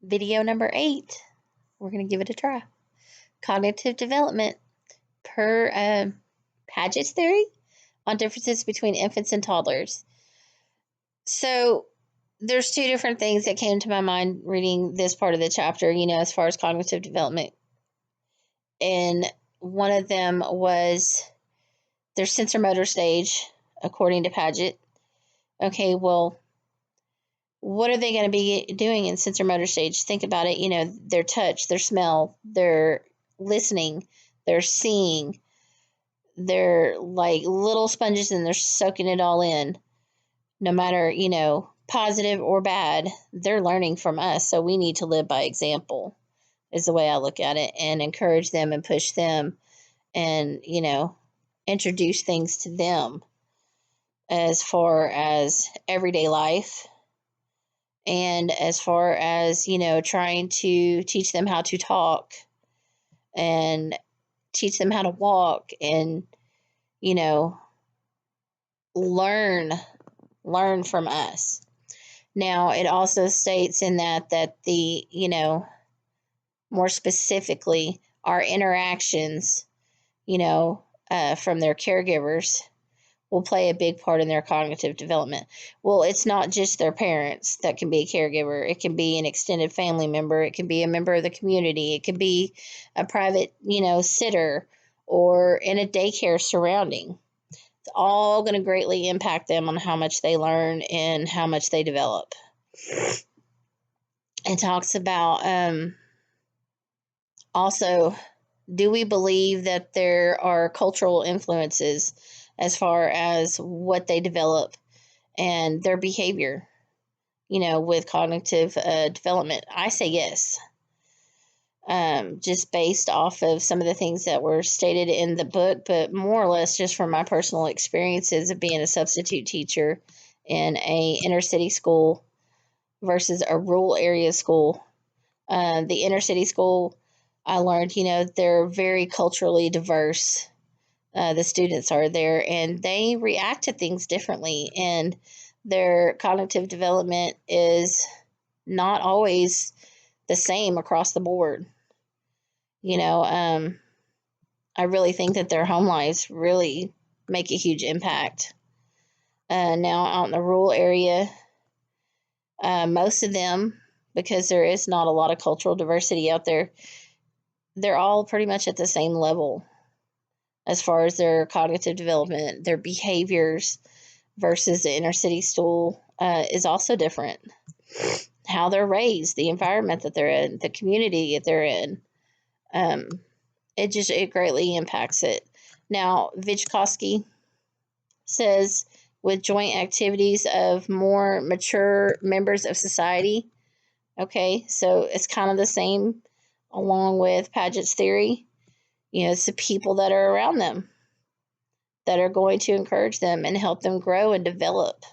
Video number 8. We're going to give it a try. Cognitive development per Paget's theory on differences between infants and toddlers. So there's two different things that came to my mind reading this part of the chapter, as far as cognitive development. And one of them was their sensorimotor stage, according to Paget. Okay, well, what are they going to be doing in sensorimotor stage? Think about it, their touch, their smell, their listening, their seeing. They're like little sponges and they're soaking it all in. No matter, positive or bad, they're learning from us. So we need to live by example, is the way I look at it, and encourage them and push them and, introduce things to them as far as everyday life. And as far as, trying to teach them how to talk and teach them how to walk and, learn from us. Now, it also states in that the, more specifically, our interactions, from their caregivers will play a big part in their cognitive development. Well, it's not just their parents that can be a caregiver. It can be an extended family member. It can be a member of the community. It could be a private, sitter or in a daycare surrounding. It's all going to greatly impact them on how much they learn and how much they develop. It talks about also, do we believe that there are cultural influences as far as what they develop and their behavior, with cognitive development? I say yes. Just based off of some of the things that were stated in the book, but more or less just from my personal experiences of being a substitute teacher in a inner city school versus a rural area school. The inner city school, I learned, they're very culturally diverse. The students are there and they react to things differently, and their cognitive development is not always the same across the board. I really think that their home lives really make a huge impact. Now, out in the rural area, most of them, because there is not a lot of cultural diversity out there, they're all pretty much at the same level as far as their cognitive development. Their behaviors versus the inner city school is also different. How they're raised, the environment that they're in, the community that they're in. It greatly impacts it. Now, Vygotsky says with joint activities of more mature members of society. Okay, so it's kind of the same along with Paget's theory. It's the people that are around them that are going to encourage them and help them grow and develop.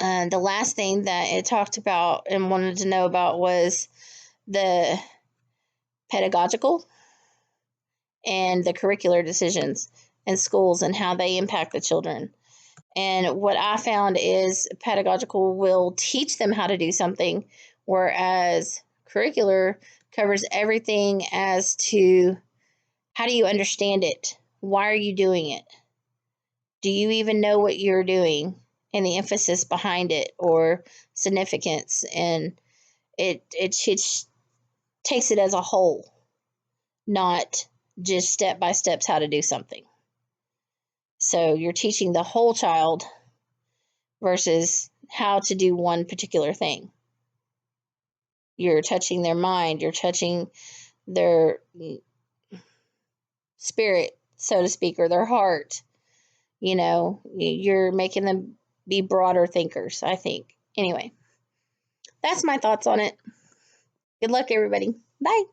The last thing that it talked about and wanted to know about was the pedagogical and the curricular decisions in schools and how they impact the children. And what I found is pedagogical will teach them how to do something, whereas curricular covers everything as to how do you understand it? Why are you doing it? Do you even know what you're doing and the emphasis behind it or significance? And it takes it as a whole, not just step by steps how to do something. So you're teaching the whole child versus how to do one particular thing. You're touching their mind, you're touching their spirit, so to speak, or their heart. You're making them be broader thinkers, I think. Anyway, that's my thoughts on it. Good luck, everybody. Bye.